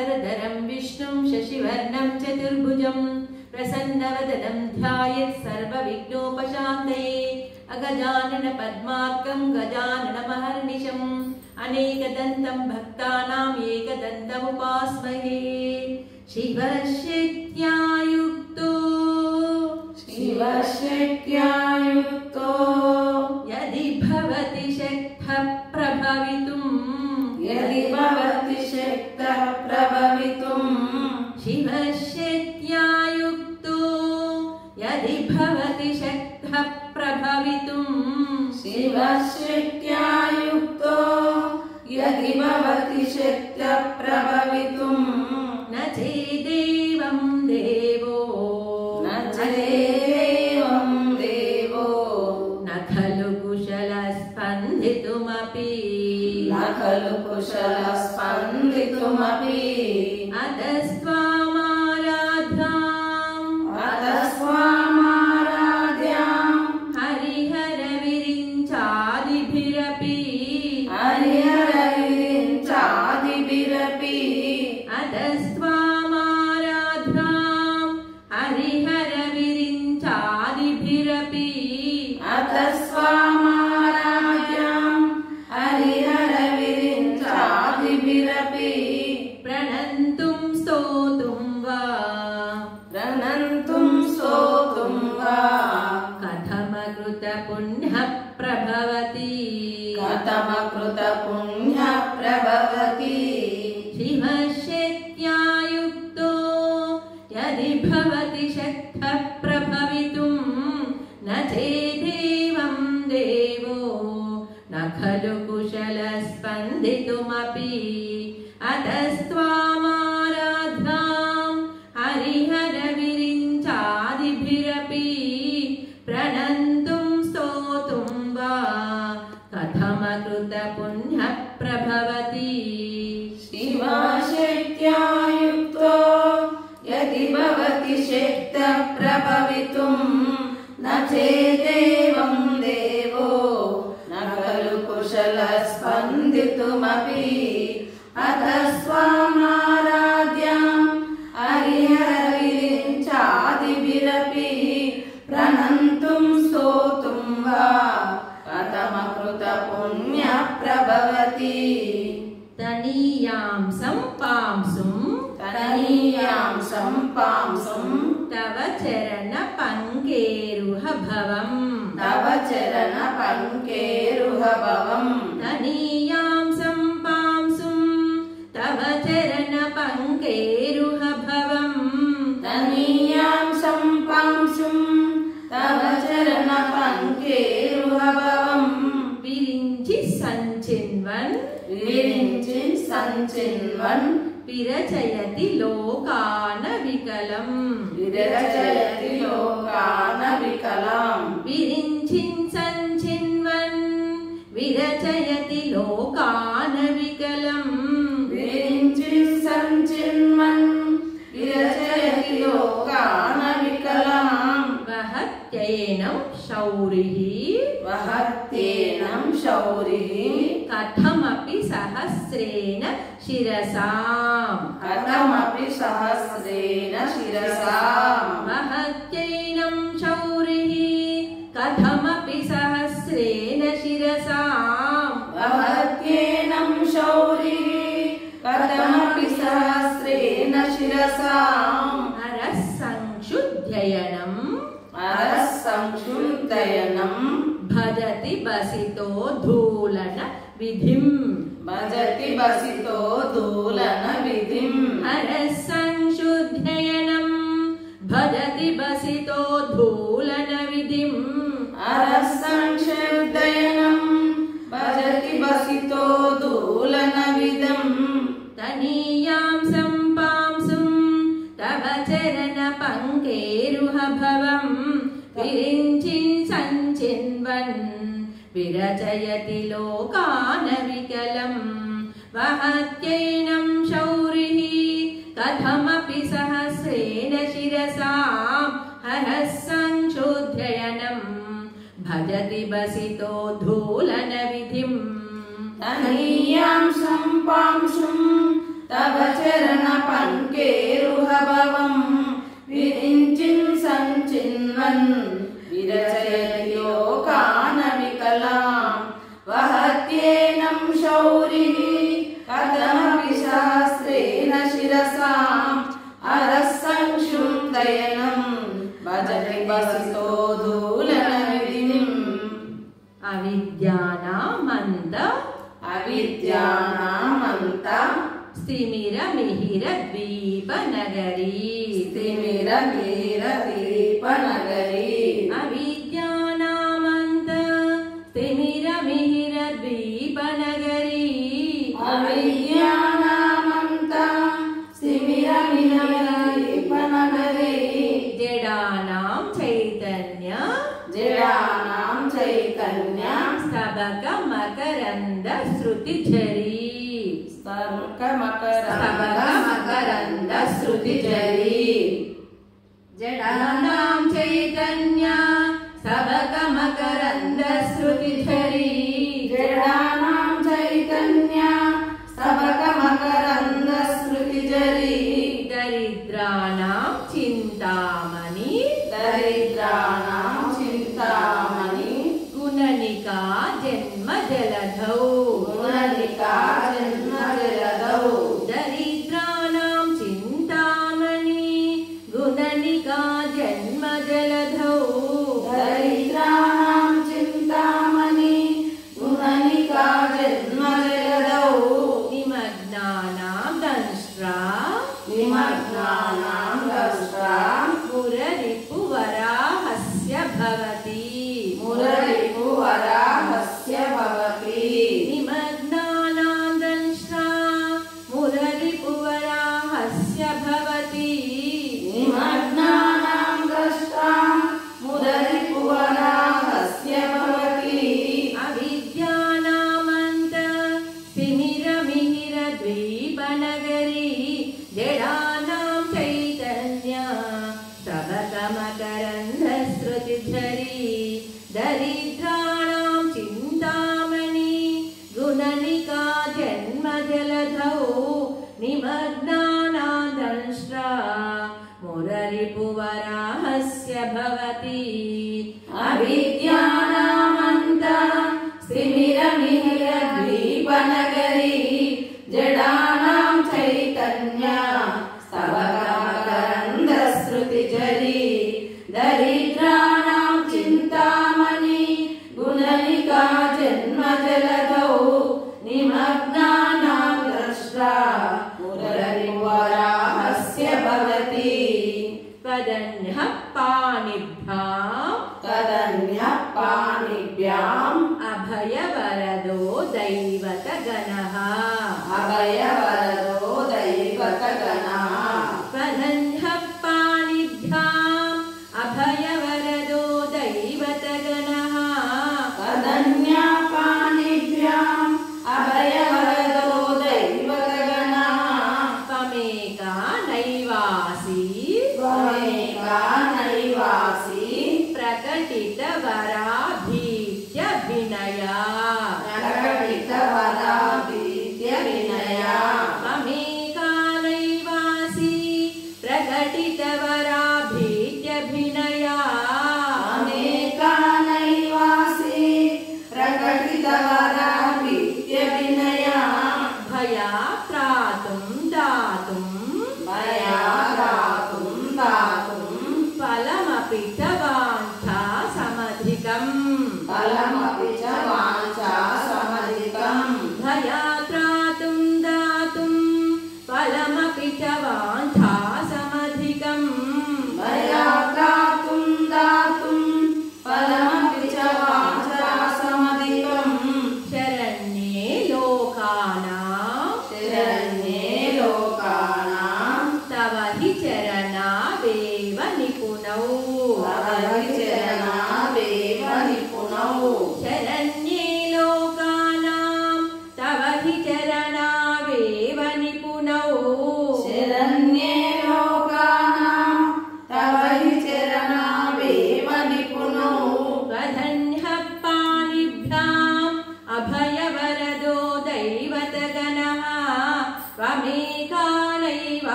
शुक्लाम्बरधरं विष्णुं शशिवर्णं चतुर्भुजं प्रसन्नवदनं ध्यायेत् सर्वविघ्नोपशान्तये अगजानन पद्मार्कं गजाननमहर्निशम् अनेकदन्तं भक्तानां एकदन्तमुपास्महे शिवशक्त्या युक्तो यदि भवति शक्तः प्रभवितुं शिवशक्त्या युक्तो यदि भवति शक्तः प्रभवितुं न चेदेवं देवो न खलु कुशलस्पन्दितुमपि अतस्त्वामाराध्यां हरिहरविरिञ्चादिभिरपि अतस्त्वामाराध्यां हरिहरविरिञ्चादिभिरपि प्रणन्तुं स्तोतुं वा कथमकृत पुण्यः प्रभवति शिवशक्त्या युक्तो यदि भवति शक्तः प्रभवितुं न चेदेवं देवो न खलु कुशलस्पन्दितुमपि अतस्त्वामाराध्यां हरिहरविरिञ्चादिभिरपि प्रणन्तुं स्तोतुं वा कथमकृत पुण्यः प्रभवति शिवशक्त्या युक्तो यदि भवति शक्तः प्रभवितुं न चेदेवं देवो न खलु कुशलस्पन्दितुमपि अतस्त्वामाराध्यां हरिहरविरिञ्चादिभिरपि प्रणन्तुं स्तोतुं वा कथमकृत पुण्यः प्रभवति तनीयां सम्पांसुं तव चरण पंकेरुह भवम् तनीयां सम्पांसुं तव चरण पंकेरुह भवम् विरिञ्चि सञ्चिन्वन् विरचयति लोकान विकलम् विरिञ्चिन् सञ्चिन्वन् विरचयति लोकान विकलम् वहत्येनं शौरिः कथमपि सहस्रेण शिरसाम् वहत्येनं शौरिः कथमपि सहस्रेण शिरसाम् हरः संक्षुद्धयनं भजति बसितो धूलन विधिम् हरः संक्षुद्धयनं भजति बसितो धूलन विधिम् तनीयां सम्पांसुं तव चरण पंकेरुह भवम् विरिञ्चिन् सञ्चिन्वन् विरचयति लोकान विकलम् वहत्येनं शौरिः कथमपि सहस्रेण शिरसाम् हरः संक्षुद्धयनं भजति बसितो धूलन विधिम् तनीयां सम्पांसुं तव चरण పంకేరుహభవం విరించిన్ సంచిన్వన్ విరచయతి లోకాన వికలాం వహత్యేనం శౌరిః కథమపి శాస్త్రేణ శిరసాం అరస్సంక్షుందయనం భజతి వసితో దూలనవిధిం. అవిద్యానామంత స్థిమిరమిహిర ద్వీపనగరీ అవిద్యానామంత స్థిమిరమిహిర ద్వీపనగరీ జడానాం చైతన్య స్తబక మకరంద శృతిఝరీ జడానాం చైతన్య స్తబక మకరంద శృతిఝరీ దరిద్రాణాం చింతామణి గుణనికా జన్మ జలధౌ దరిద్రాణాం చింతామణి గుణనికా జన్మ జలధౌ నిమగ్నానాం దంష్ట్రా మురరిపువరాహస్య భవతి నిమగ్నానాం దంష్ట్రా మురరిపువరాహస్య భవతి అవిద్యానామంత స్థిమిరమిహిర ద్వీపనగరీ జడానాం చైతన్య స్తబకమకరంద శృతిఝరీ దరిద్రాణాం చింతామణి గుణనికా జన్మ జలధౌ నిమగ్నానాం దంష్ట్రా మురరిపువరాహస్య భవతి అవిద్యానామంత స్థిమిరమిహిర ద్వీపనగరీ జడానాం చైతన్య స్తబకమకరంద శృతిఝరీ దరిద్రాణాం చింతామణి గుణనికా జన్మ జలధౌ నిమగ్నానాం ద్రష్ట్రా మురరిపువరాహస్య భవతి. కదన్యః పాణిభ్యాం అభయవరదో దైవతగణః కదన్యః పాణిభ్యాం అభయవరదో దైవతగణః త్వమేకా నైవాసి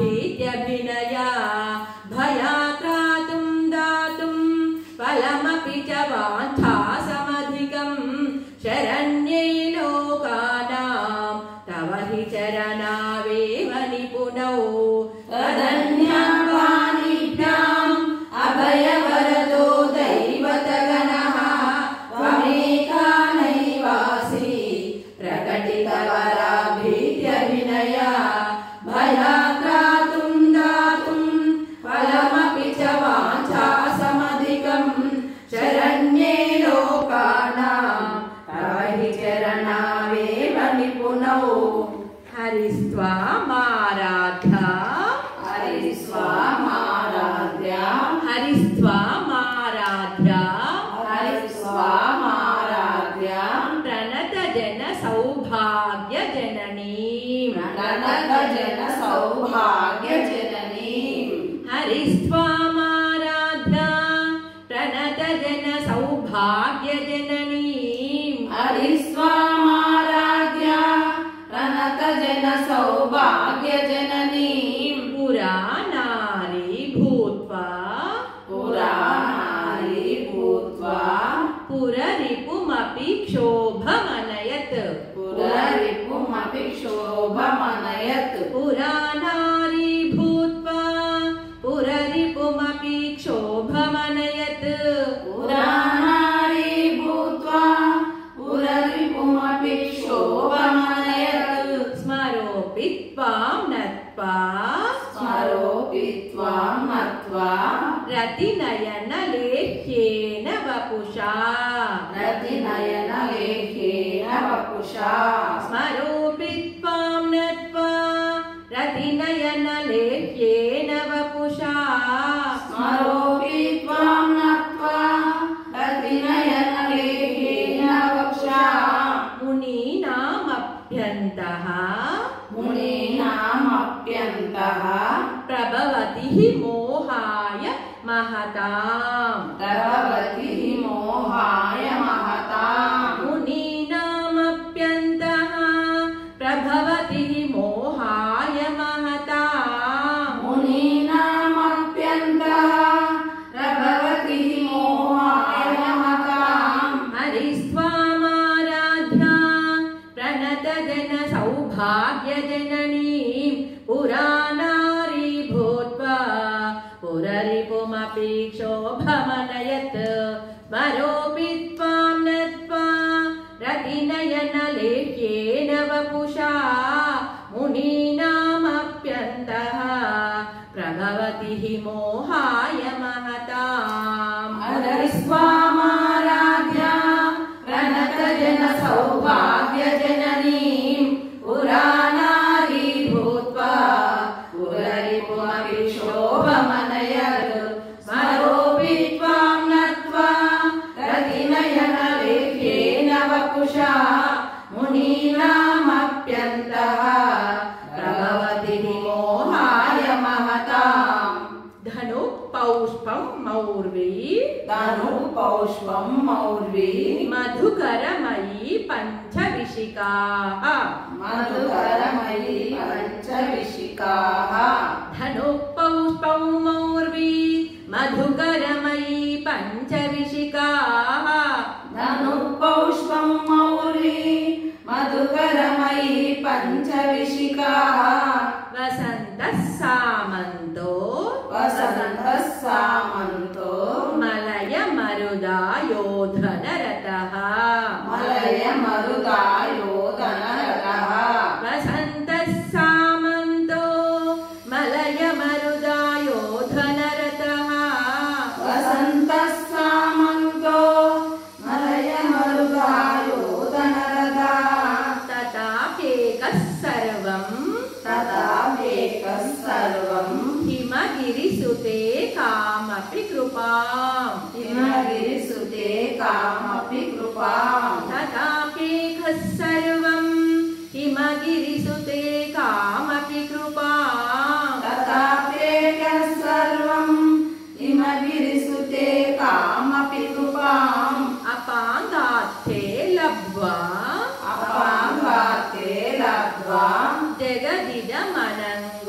प्रकटितवराभीत्यभिनया भयात्रातुं दातुं फलमपि च वाञ्छासमधिकं शरण्ये लोकानां तव हि चरणावेव निपुणौ तदन्यवाणीभ्याम् अभयवरदो दैवतगणः त्वमेका नैवासि प्रकटितवराभीत्यभिनया भयात्रातुं दातुं फलमपि च वाञ्छासमधिकं शरण्ये लोकानां तव हि चरणावेव निपुणौ हरिस्त्वामाराध्या हरिस्वामाराध्या हरिस्त्वामाराध्या हरिस्वामाराध्या प्रणतजनसौभाग्यजननीं प्रणतजनसौभाग्यजननीं हरिस्त्वामाराध्या प्रणतजनसौभाग्यजननीं हरिस्वामाराध्या प्रणतजनसौभाग्यजननीं पुरानारी भूत्वा पुराणारी भूत्वा पुररिपुमपि क्षोभमनयत् पुररिपुमपि क्षोभमनयत् पुरानारी भूत्वा पुररिपुमपि क्षोभमनयत् पुराणारी भूत्वा पुररिपुमपि क्षोभमनयत् स्मरोऽपि त्वां नत्वा स्मरोऽपि त्वां नत्वा रतिनयनलेह्येन वपुषा रतिनयनलेखेन वपुषा स्मरोऽपि त्वां नत्वा रतिनयनलेह्येन वपुषा स्मरोऽपि त्वां नत्वा रतिनयनलेखेन वपुषा मुनीनामप्यन्तः मुनीनामप्यन्तः प्रभवति हि मोहाय महताम् प्रभवति हि मोहाय महताम् मुनीनामप्यन्तः प्रभवति हि मोहाय महताम् मुनीनामप्यन्तः प्रभवति हि मोहाय महताम् हरिस्त्वामाराध्या प्रणतजनसौभाग्यजननीं पुरानारी भूत्वा पुररिपुमपि क्षोभमनयत् स्मरोऽपि त्वां नत्वा रतिनयनलेह्येन वपुषा मुनीनामप्यन्तः प्रभवति हि मोहाय महताम् हरिस्वामाराध्या प्रणतजनसौभाग्यजननीं पुरानारी भूत्वा पुररिपुमपि क्षोभमनयत् स्मरोऽपि त्वां नत्वा रतिनयनलेख्येन वपुषा मुनीनामप्यन्तः प्रभवति हि मोहाय महताम् धनुपौष्पं मौर्वी धनुपौष्पं मौर्वी मधुकरमयी पञ्चविशिकाः मधुकरमयी पञ्चविशिकाः धनुपौष्पं मौर्वी मधुकरमयी पञ्चविशिकाः धनुपौष्पं मौर्वी मधुकरमयी पञ्चविशिकाः वसन्तः सामन्तो वसन्तः सामन्तो मलयमरुदायोधनरतः मलयमरुदायोधनरतः वसन्तः सामन्तो मलयमरुदायोधनरतः वसन्तः सामन्तो मलयमरुदायोधनरतः तथाप्येकः सर्वं हिमगिरिसुते कामपि कृपाम् हिमगिरिसुते कामपि कृपाम् तथाप्येकः सर्वं हिमगिरिसुते कामपि कृपाम् तथाप्येकः सर्वं हिमगिरिसुते कामपि कृपाम् अपाङ्गात्थे लब्ध्वा जगदिदमनङ्ग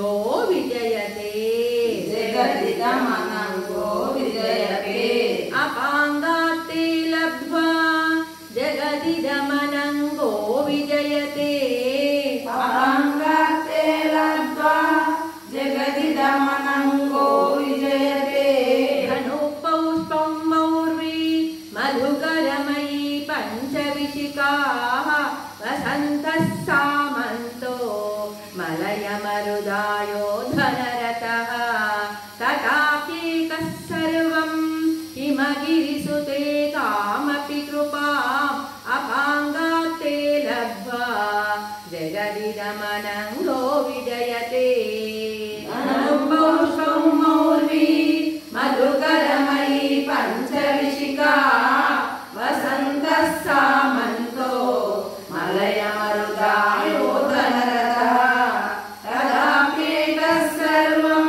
जगदिदमनङ्गो विजयते अनुपौष्पं मौर्वी मधुकरमयी पञ्चविशिका वसन्तः सामन्तो मलयमरुदायोधनरथः तदाप्येकः सर्वं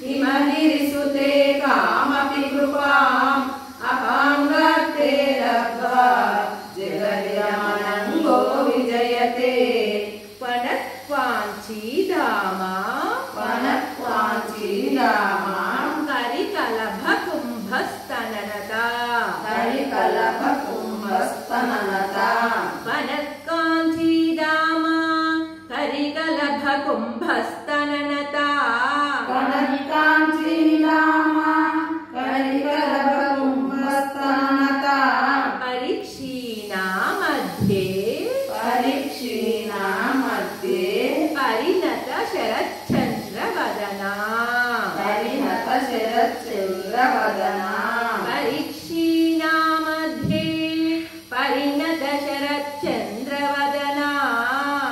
हिमगिरिसुते कामपि कृपाम् अपाङ्गात्ते लब्ध्वा जगदिदमनङ्गो विजयते वनत्वाञ्छीदामा करिकलभकुम्भस्तननता वनत्काञ्चीदामा करिकलभकुम्भस्तननता परीक्षीणा मध्ये परिणत शरच्चन्द्रवदना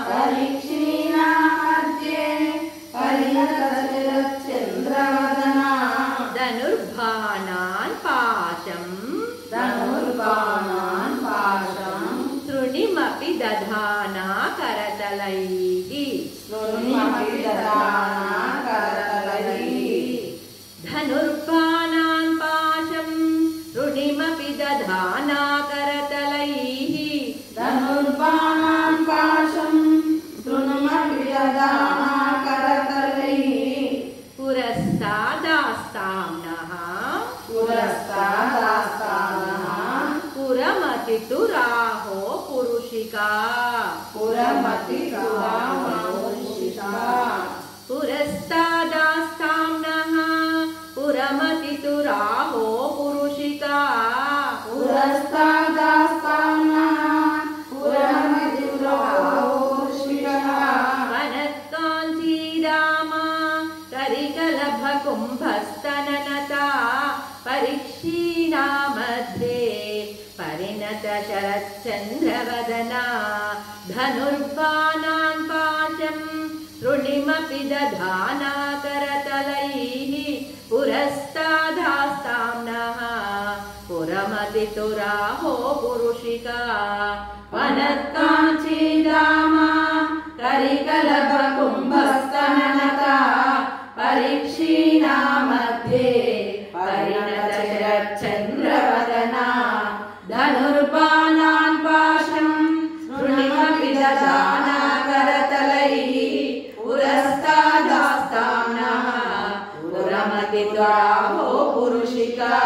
परीक्षीणा मध्ये परिणत शरच्चन्द्रवदना धनुर्बाणान् पाशं तृणिमपि दधाना करतलैः धनुर्बाणान् पाशं तृणिमपि दधाना करतलैः पुरस्तादास्ताम्नः पुरमतितुराहो पुरुषिका पुरस्तादास्ताम्नः पुरमतितुराहो पुरुषिका वनत्काञ्चीदामा करिकलभकुम्भस्तननता परीक्षीणा मध्ये परिणत शरच्चन्द्रवदना धनुर्बाणान् पाशं तृणिमपि दधाना करतलैः पुरस्तादास्ताम्नः पुरमतितुराहो पुरुषिका वनत्काञ्चीदामा करिकलभकुम्भस्तननता परीक्षीणा मध्ये परिणत शरच्चन्द्रवदना धनुर्बाणान् पाशं तृणिमपि दधाना करतलैः पुरस्तादास्ताम्नः पुरमतितुराहो पुरुषिका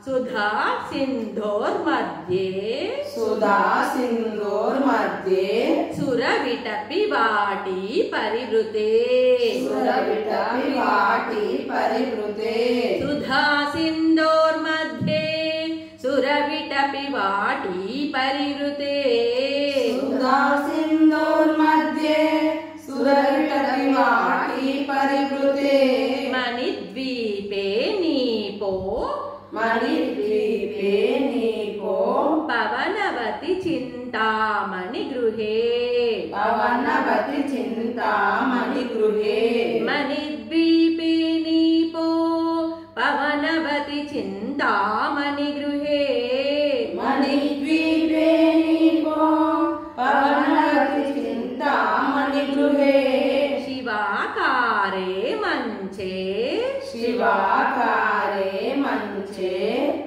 सुधा सिन्धोर्मध्ये सुरविटपि वाटी परिवृते सुधा सिन्धोर्मध्ये सुरविटपि वाटी परिवृते मणिद्वीपे नीपो पवनवति चिन्तामणि गृहे मणिद्वीपे नीपो पवनवति चिन्तामणि गृहे शिवाकारे मञ्चे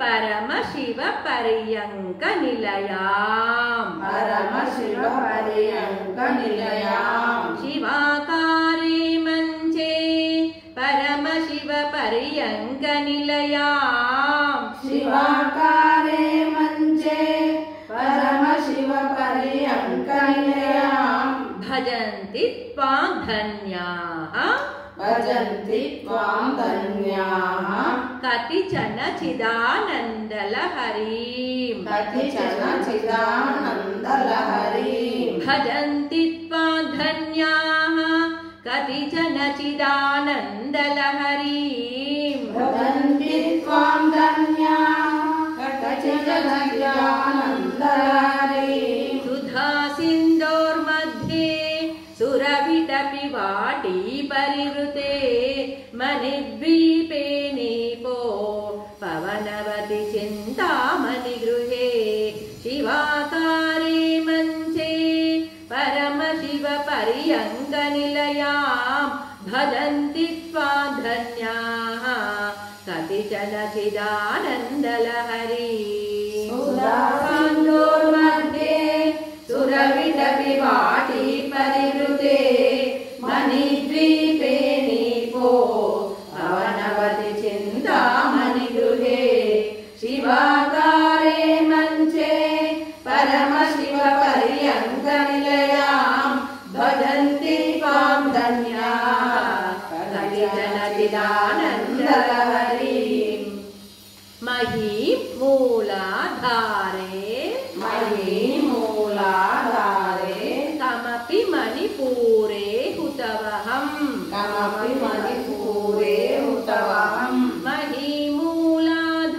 परमशिव पर्यङ्क निलयाम् शिवाकारे मञ्चे परमशिव पर्यङ्क निलयाम् भजन्ति त्वां धन्याः कतिचन चिदानन्दलहरीम् भजन्ति त्वां धन्याः कतिचन चिदानन्दलहरीम् सुधा सिन्धोर्मध्ये सुरविटपि वाटी परिवृते मणिद्वीपे नीपो पवनवति चिन्तामणि गृहे शिवाकारे मञ्चे परमशिव पर्यङ्कनिलयां भजन्ति त्वां धन्याः कतिचन चिदानन्दलहरी सुधाकान्दोर्मध्ये सुरविटपि वाटी परिवृते मणिद्वीपे नीपो पवनवति चिन्तामणि गृहे शिवाकारे मञ्चे परमशिव पर्यङ्कनिलयां भजन्ति त्वां धन्याः कतिचन चिदानन्दलहरीं महीमूलाधारे कमपि मणिपूरे हुतवहम् महीमूलाधारे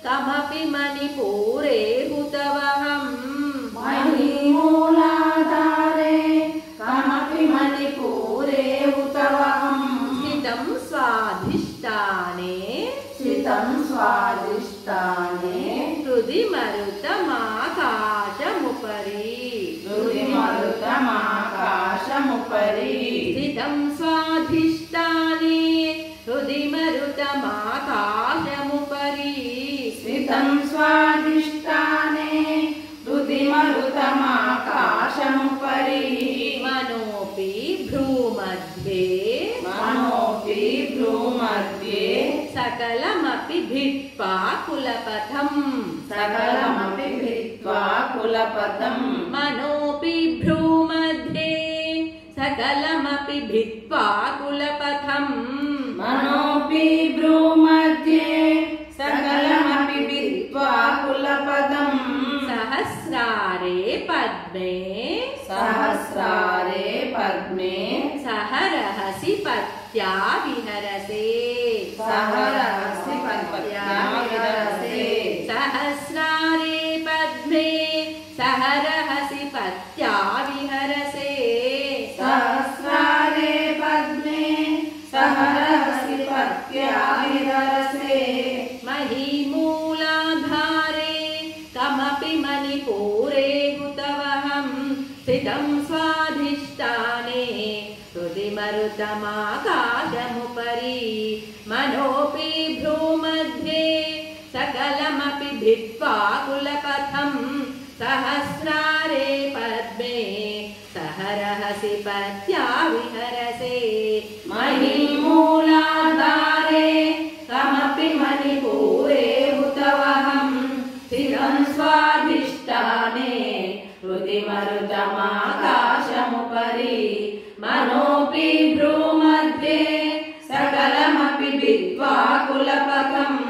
कमपि मणिपूरे हुतवहम् स्थितं स्वाधिष्ठाने हृदि मरुतमाकाशमुपरि स्थितं स्वाधिष्ठाने हृदि मरुतमाकाशमुपरि मनोऽपि भ्रूमध्ये सकलमपि भित्त्वा कुलपथम् मनोऽपि भ्रूमध्ये सकलमपि भित्त्वा कुलपथम् सहस्रारे पद्मे सहरहसि पत्या विहरसे सहस्रारे पद्मे सहरहसि पत्या विहरसे महीमूलाधारे कमपि मणिपूरे हुतवहम् स्थितं स्वाधिष्ठाने हृदि मरुतमाकाशमुपरि मनोऽपि भ्रूमध्ये सकलमपि भित्त्वा कुलपथम् सहस्रारे पद्मे सहरहसि पत्या विहरसे महीमूलाधारे कमपि मणिपूरे हुतवहम् स्थितं स्वाधिष्ठाने हृदि मरुतमाकाशमुपरि मनोऽपि भ्रूमध्ये सकलमपि भित्त्वा कुलपथम्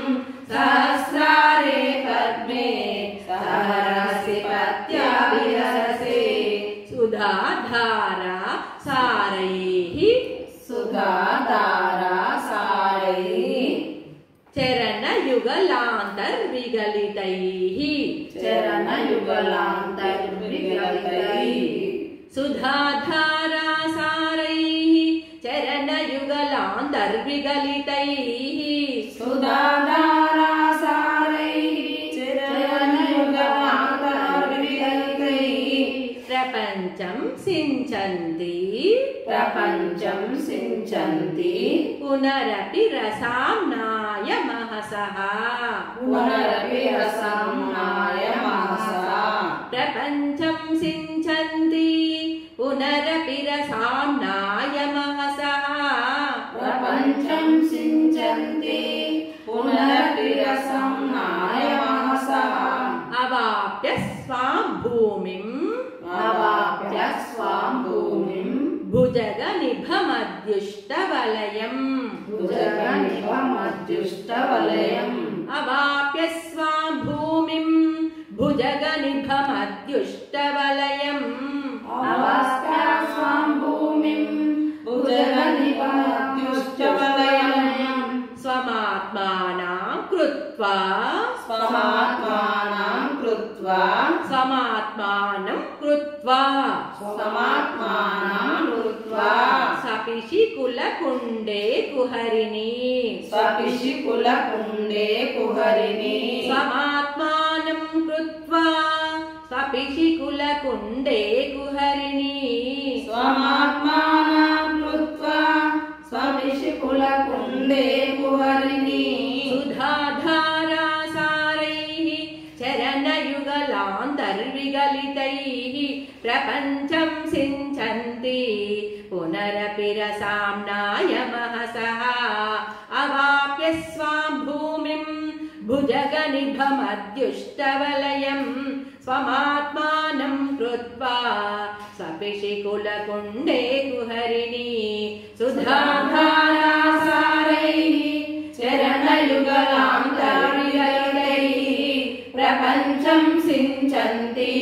सहस्रारे पद्मे सहरहसि पत्या विहरसे सुधाधारा सारैः चरणयुगलान्तर्विगलितैः सुधाधारा सारैः चरणयुगलान्तर्विगलितैः प्रपञ्चं सिञ्चन्ति पुनरपि रसाम्नाय महसः प्रपञ्चं सिञ्चन्ति पुनरपि रसाम्नाय महसः अवाप्य स्वां भूमिम् भुजगनिभमद्युष्टवलयम् अवाप्य स्वां भूमिम् भुजगनिभमद्युष्टवलयम् स्वमात्मानां कृत्वा समात्मानं कृत्वा स्वपिशिकुलकुण्डे कुहरिणी स्वपिशिकुलकुण्डे कुहरिणी स्वमात्मानं कृत्वा स्वपिशिकुलकुण्डे कुहरिणी स्वमात्मानं कृत्वा स्वपिशिकुलकुण्डे कुहरिणी सुधाधारासारैः चरणयुगलान्तर्विगलितैः प्रपञ्चं सिञ्चन्ति पुनरपि रसाम्नाय महसः अवाप्य स्वां भूमिं भुजगनिभमद्युष्टवलयं स्वमात्मानं कृत्वा स्वपिशिकुलकुण्डे कुहरिणी सुधाधारासारैः चरणयुगलान्तर्विगलितैः प्रपञ्चं सिञ्चन्ति